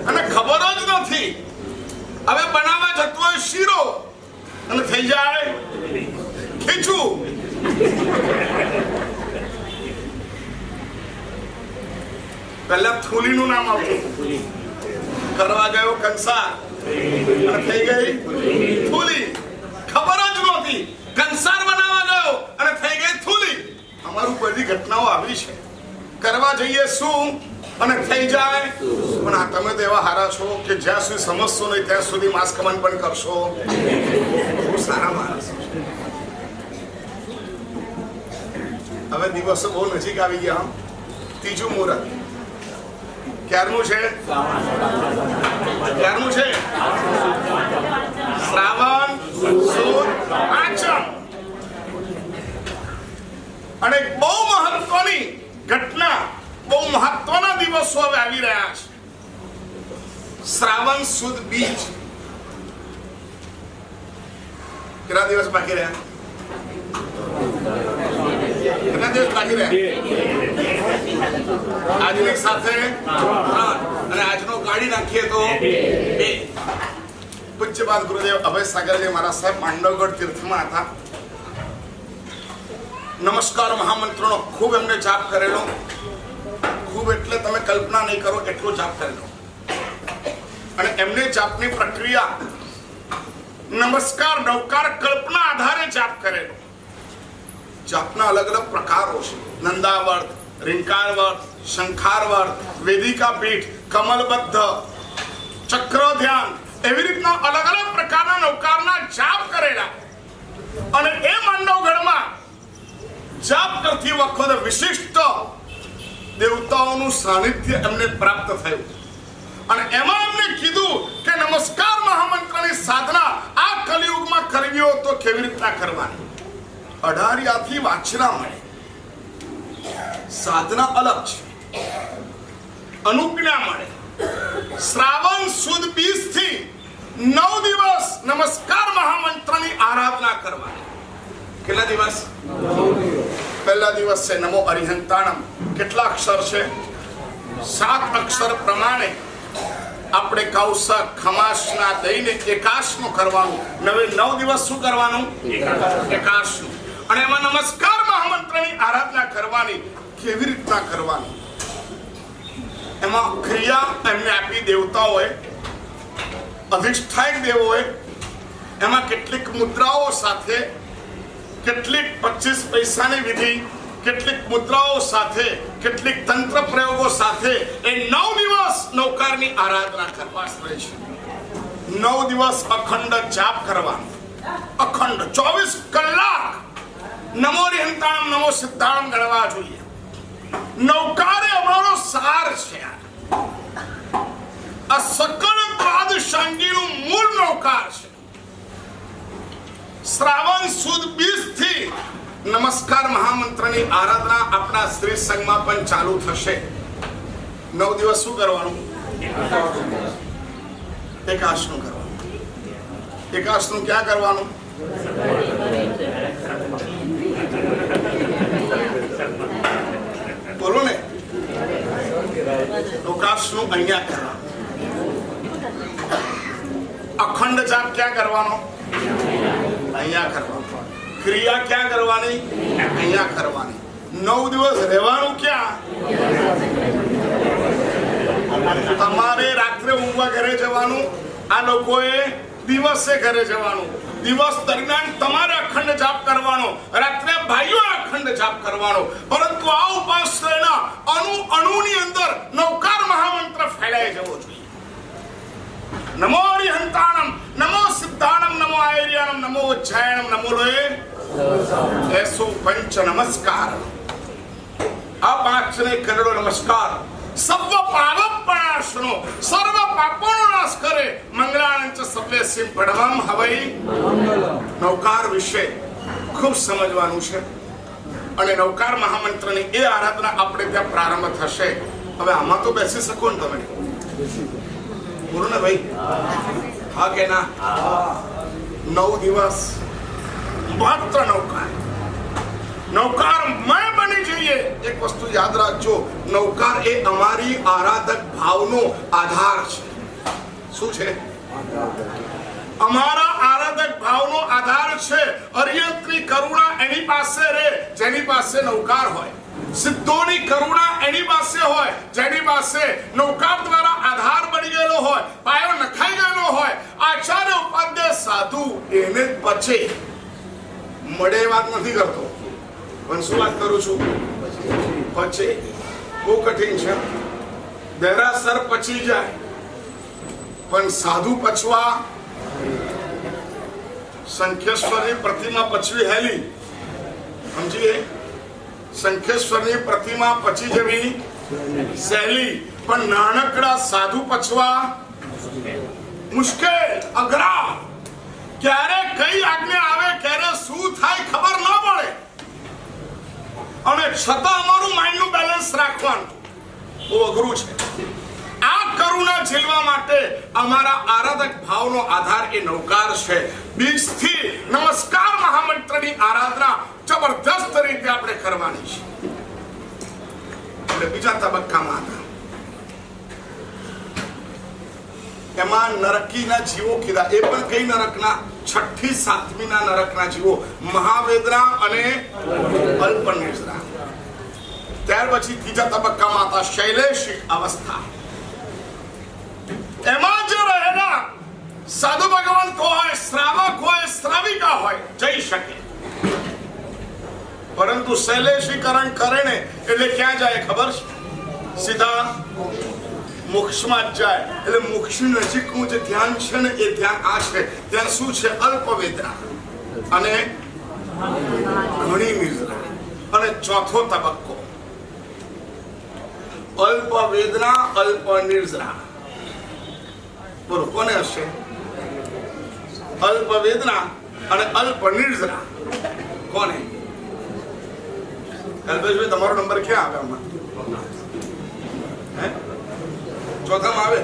અને ખબર જ નથી. હવે બનાવવા જતો હોય શીરો, અને થઈ જાય ખીચું. પહેલા થૂલીનું નામ આવતું, કરવા ગયો કંસાર અને થઈ ગઈ થૂલી. ખબર જ નહોતી, કંસાર બનાવવા ગયો અને થઈ ગઈ થૂલી. અમારું બધી ઘટનાઓ આવી છે. કરવા જઈએ શું અને થઈ જાય. પણ આ તમે તો એવા હારા છો કે જ્યાં સુધી સમજશો નહીં ત્યાં સુધી માસ્કમન પણ કરશો. બહુ સારા માણસ. હવે દિવસો બહુ નજીક આવી ગયા. ત્રીજું મુહૂર્ત ક્યારનું છે? ક્યારનું છે? શ્રાવણ સુદ પાંચમ. અને બહુ મહત્વની ઘટના, બહુ મહત્વના દિવસો હવે આવી રહ્યા છે. શ્રાવણ સુદ બીજ. કેટલા દિવસ બાકી રહ્યા? કેટલા દિવસ બાકી રહ્યા? આજની સાથે 3 અને આજનો કાઢી નાખીએ તો 2. પૂજ્યપાદ ગુરુદેવ અભય સાગરજી મહારાજ સાહેબ માંડવગઢ તીર્થમાં હતા. નમસ્કાર મહામંત્રનો ખૂબ એમને જાપ કરેલો. ખૂબ એટલે તમે કલ્પના નહીં કરો એટલો જાપ કરેલો. અને એમને જાપની પ્રક્રિયા નમસ્કાર નવકાર કલ્પના આધારે જાપ કરેલો. જાપના અલગ અલગ પ્રકારો છે. નંદાવર્ત, રીંકારવર્ત, શંખારવર્ત, વેદિકા પીઠ, કમલબદ્ધ, ચક્ર ધ્યાન, એવી રીતના અલગ અલગ પ્રકારના નવકારના જાપ કરેલા. અને એ માંડવગઢમાં જાપ કરતી વખતે વિશિષ્ટ દેવતાઓનું સાનિધ્ય એમને પ્રાપ્ત થયું. અને એમાં એમને કીધું કે નમસ્કાર મહામંત્રની સાધના આ કલિયુગમાં કરવી હોય તો કેવી રીતના કરવાની. 18 થી વાંચના મળે. સાધના અલગ છે, અનુજ્ઞા મળે. શ્રાવણ સુદ 20 થી 9 દિવસ નમસ્કાર મહામંત્રની આરાધના કરવાની. કેટલા દિવસ? 9 દિવસ. પહેલા દિવસ છે નમો અરિહંતાણમ. કેટલા અક્ષર છે? 7 અક્ષર પ્રમાણે આપણે કૌશક ખમાસના દઈને એકાશનું કરવાનું. 9 દિવસ શું કરવાનું? એકાશનું. અને એમાં નમસ્કાર મહામંત્રની આરાધના કરવાની. કેવી રીતના કરવાની? એમાં ક્રિયા એમને આપી દેવતાઓએ, અધિષ્ઠાયક દેવોએ. એમાં કેટલીક મુદ્રાઓ સાથે, કેટલીક 25 પૈસાની વિધિ, કેટલીક મુદ્રાઓ સાથે, કેટલીક તંત્ર પ્રયોગો સાથે એ 9 દિવસ નવકારની આરાધના કરવા પડે છે. 9 દિવસ અખંડ જાપ કરવાનો. અખંડ 24 કલાક નમો હરિહંતાણમ નમો સિદ્ધાણમ ગણવા જોઈએ. નવકારે અમારો સાર છે. આ સકળ દ્વાદશાંગીનું મૂળ નવકાર છે. શ્રાવણ સુદ 20 થી નમસ્કાર મહામંત્રની આરાધના આપણા શ્રી સંઘમાં પણ ચાલુ થશે. 9 દિવસ શું કરવાનું? એકાશનું કરવાનું. એકાશનું ક્યાં કરવાનું? બોલો ને. એકાશનું અહીંયા કરવાનું. અખંડ જાપ ક્યાં કરવાનો? અહીંયા કરવાનો. ક્રિયા ક્યાં કરવાની? અહીંયા કરવાની. 9 દિવસ રહેવાનું ક્યાં? તમારે રાત્રે ઊંઘવા ઘરે જવાનું, આ લોકોએ દિવસે ઘરે જવાનું. દિવસ દરમિયાન તમારે અખંડ જાપ કરવાનો, રાત્રે ભાઈઓ અખંડ જાપ કરવાનો. પરંતુ આ ઉપાશ્રયના અણુની અંદર નવકાર મહામંત્ર ફેલાઈ જવો જોઈએ. નમો હરિહંતાણમ નમો સિદ્ધાણમ નમો આયર્યાણમ નમો ઉચ્ચાયણમ નમો લોએ એસો પંચ નમસ્કાર. આ 5 ને કરેલો નમસ્કાર સર્વ પાવપણાશનો સર્વ પાપોનો નાશ કરે. મંગળાંચ સર્વે સિંહ પડવમ હવૈ. નવકાર વિશે ખૂબ સમજવાનું છે. અને નવકાર મહામંત્રની એ આરાધના આપણે ત્યાં પ્રારંભ થશે. હવે આમાં તો બેસી શકો ને તમે? બોલો ને ભાઈ, હા કે ના? 9 દિવસ માત્ર નવકાર. નવકારમય બની જઈએ. એક વસ્તુ યાદ રાખજો, નવકાર એ અમારી આરાધક ભાવનો આધાર છે. શું છે? અમારા આરાધક ભાવનો આધાર છે. અર્યંતની કરુણા એની પાસે રહે જેની પાસે નૌકાર હોય. સિદ્ધોની કરુણા એની પાસે હોય જેની પાસે નૌકાર દ્વારા આધાર બની ગયેલો હોય, પાયો નખાઈ ગયેલો હોય. આચાર્ય ઉપાધ્યાય સાધુ એને જ પચે. મળે વાત નથી કરતો, પણ શું વાત કરું છું? પચે. બહુ કઠિન છે. દેરાસર પચી જાય, પણ સાધુ પચવા. શંખેશ્વરની પ્રતિમા પચવી હેલી, સમજીએ? શંખેશ્વરની પ્રતિમા પચી જવી સહેલી, પણ નાનકડા સાધુ પચવા મુશ્કેલ, અઘરા. ક્યારે કઈ આજ્ઞા આવે, ક્યારે શું થાય ખબર ન પડે, અને છતાં અમારું માઇન્ડનું બેલેન્સ રાખવાનું બહુ અઘરું છે. આ કરુણા ઝીલવા માટે અમારા આરાધક ભાવનો આધાર એ નૌકાર છે. બીજથી નમસ્કાર મહામંત્રની આરાધના જબરદસ્ત રીતે આપણે કરવાની છે. એટલે બીજા તબક્કામાં હતા, એમાં નરકીના જીવો કીધા. એ પણ કઈ નરકના? 6ઠી 7મી ના નરકના જીવો, મહાવેદના અને અલ્પનિદ્રા. ત્યાર પછી ત્રીજા તબક્કામાં હતા શૈલેષિક અવસ્થા. એમાં જે રહેલા સાધુ ભગવંત હોય, શ્રાવક હોય, શ્રાવિકા હોય, જઈ શકે. પરંતુ શૈલેષીકરણ કરે ને એટલે ક્યાં જાય ખબર છે? સીધા મોક્ષમાં જ જાય. એટલે મોક્ષની નજીકનું જે ધ્યાન છે ને એ ધ્યાન આ છે. ત્યાં શું છે? અલ્પ વેદના અને ઘણી નિદ્રા. અને ચોથો તબક્કો અલ્પ વેદના, અલ્પ નિદ્રા. બોલો કોને હશે? અલ્પ વેદના અને અલ્પ નિદ્રા કોને? કલ્પેશભાઈ તમારો નંબર ક્યાં આવે આમાં? ચોથામાં આવે?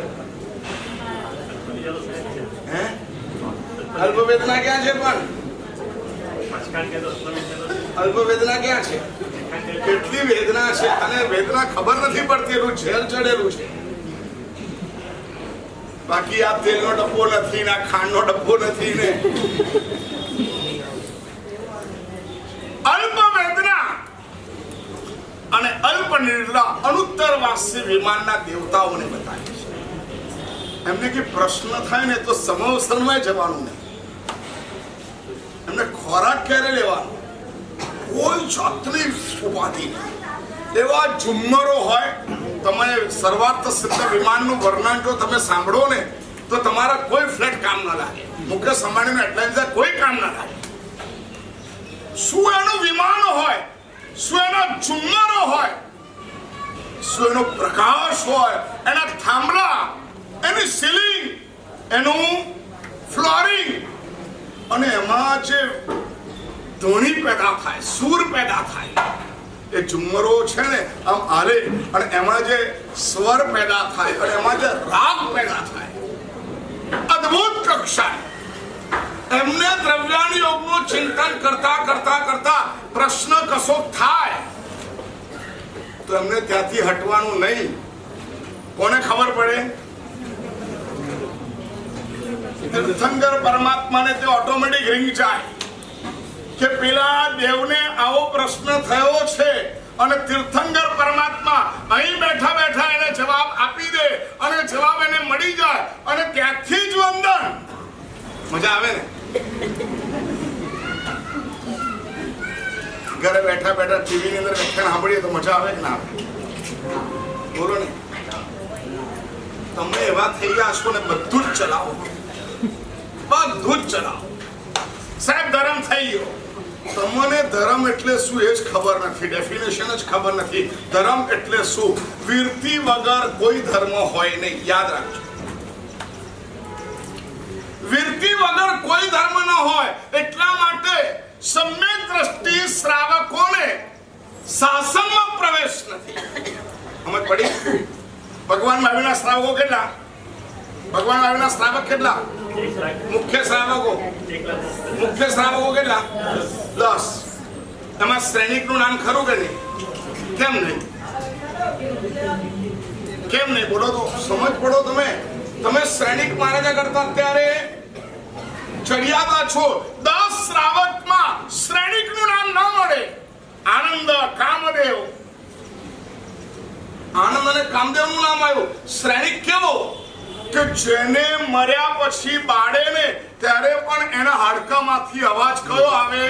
હે? અલ્પ વેદના ક્યાં છે? પણ અલ્પ વેદના ક્યાં છે? કેટલી વેદના છે અને વેદના ખબર નથી પડતી, એનું ઝેર ચડેલું છે. બાકી આ તેલનો ડબ્બો નથી ને ખાંડનો ડબ્બો નથી ને. અલ્પ વેદના અને અલ્પ નિદ્રા અનુત્તરવાસી વિમાનના દેવતાઓને બતાવે છે. એમને કે પ્રશ્ન થાય ને તો સમવસરમાં જવાનું નહીં. એમને ખોરાક ક્યારે લેવાનો? કોઈ જાતની ઉપાધિ નહીં. એવા ઝુમ્મરો હોય. તમે સર્વાર્થ સિદ્ધ વિમાનનું વર્ણન જો તમે સાંભળો ને તો તમારા કોઈ ફ્લેટ કામ ના લાગે. મુકેશ અંબાણીનું એડવાઇઝર કોઈ કામ ના લાગે. શું એનું વિમાન હોય, શું એના ઝુમ્મરો હોય, શું એનો પ્રકાશ હોય, એના થાંભલા, એની સીલિંગ, એનું ફ્લોરિંગ, અને એમાં જે ધ્વનિ પેદા થાય, સૂર પેદા થાય. એ ઝુમ્મરો છે ને આમ હાલે અને એમાં જે સ્વર પેદા થાય અને એમાં જે રાગ પેદા થાય, અદ્ભુત કક્ષાએ. એમને દ્રવ્યાણ યોગનું ચિંતન કરતા કરતા કરતા પ્રશ્ન કશો થાય તો એમને ત્યાંથી હટવાનું નહીં. કોને ખબર પડે? તીર્થંકર પરમાત્માને તે ઓટોમેટિક રિંગ જાય કે પેલા દેવને આવો પ્રશ્ન થયો છે, અને તીર્થંકર પરમાત્મા અહીં બેઠા બેઠા એને જવાબ આપી દે અને જવાબ એને મળી જાય અને ત્યાંથી જ વંદન. મજા આવે ને? ઘરે બેઠા બેઠા ટીવી ની અંદર વ્યાખ્યાન સાંભળીએ તો મજા આવે કે ના આવે? બોલો ને. તમે એવા થઈ ગયા છો ને બધું જ ચલાવો, બધું જ ચલાવો. સાહેબ ધર્મ થઈ ગયો. તમને ધર્મ એટલે શું એ જ ખબર નથી, ડેફિનેશન જ ખબર નથી. ધર્મ એટલે શું? વીરતી વગર કોઈ ધર્મ હોય નહીં. યાદ રાખજો, વીરતી વગર કોઈ ધર્મ ન હોય. એટલા માટે સમ્યક દ્રષ્ટિ શ્રાવકોને શાસનમાં પ્રવેશ નથી. સમજ પડી? ભગવાન મહાવીરના શ્રાવકો કેટલા? ભગવાન મહાવીરના શ્રાવક કેટલા? મુખ્ય શ્રાવકો કેટલા? 10. એમાં શ્રેણિકનું નામ ખરું કે નહીં? કેમ નહીં? કેમ નહીં? બોલો તો સમજ પડો. તમે શ્રેણિક મહારાજા કરતા અત્યારે ચડિયાતા છો. 10 શ્રાવકમાં શ્રેણિકનું નામ ન મળે. આનંદ, કામદેવ, આનંદ અને કામદેવનું નામ આવ્યું. શ્રેણિક કેવો કે જેને મર્યા પછી બાળે ને ત્યારે પણ એના હાડકામાંથી અવાજ કયો આવે?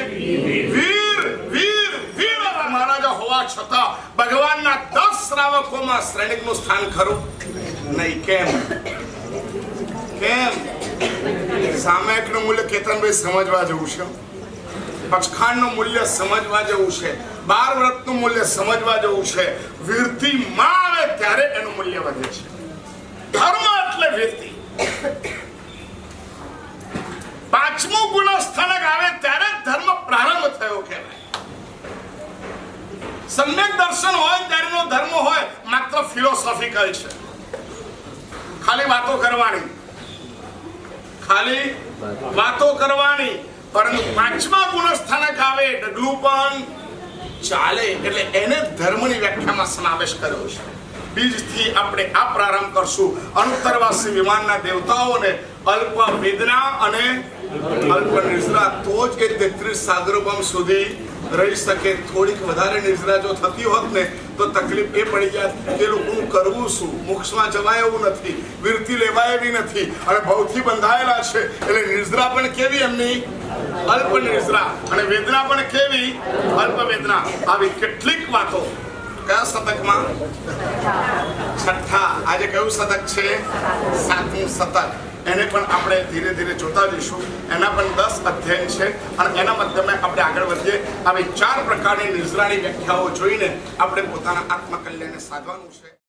વીર વીર વીર મહારાજા હોવા છતાં ભગવાનના 10 શ્રાવકોમાં શ્રેણિકનું સ્થાન ખરું નહીં. કેમ? સામયિકનું મૂલ્ય કેતનભાઈ સમજવા જેવું છે. પક્ષખાંડનું મૂલ્ય સમજવા જેવું છે. 12 વ્રતનું મૂલ્ય સમજવા જેવું છે. વીરતી માં આવે ત્યારે એનું મૂલ્ય વધે છે. ધર્મ એટલે વીરતી. 5મું ગુણસ્થાનક આવે ત્યારે ધર્મ પ્રારંભ થયો કહેવાય. સમ્યક દર્શન હોય ત્યારેનો ધર્મ હોય માત્ર ફિલોસોફિકલ છે. ખાલી વાતો કરવાની, પરંતુ 5મા ગુણસ્થાનક આવે ડગલું પણ ચાલે એટલે એને ધર્મની વ્યાખ્યામાં સમાવેશ કર્યો છે. બીજથી આપણે આ પ્રારંભ કરશું. અનુત્તરવાસી વિમાનના દેવતાઓને અલ્પ વેદના અને અલ્પ નિદ્રા, તો જ એ 33 સાગરોપમ સુધી રહી શકે. થોડીક વધારે નિદ્રા જો થતી હોત ને તો તકલીફ એ પડી જાય કે લોકોનું કરવું શું? મોક્ષમાં જવાય એવું નથી, વીરતી લેવાય એવી નથી અને ભવથી બંધાયેલા છે. એટલે નિદ્રા પણ કેવી એમની? અલ્પ નિદ્રા. અને વેદના પણ કેવી? અલ્પ વેદના. આવી કેટલીક વાતો કયા શતકમાં? 6. આજે કયું શતક છે? 7મું શતક. એને પણ આપણે ધીરે ધીરે જોતા જઈશું. એના પણ 10 અધ્યાય છે અને એના માધ્યમે આપણે આગળ વધીએ. આવી 4 પ્રકારની નિદ્રાની વ્યાખ્યાઓ જોઈને આપણે પોતાના આત્મકલ્યાણને સાધવાનું છે.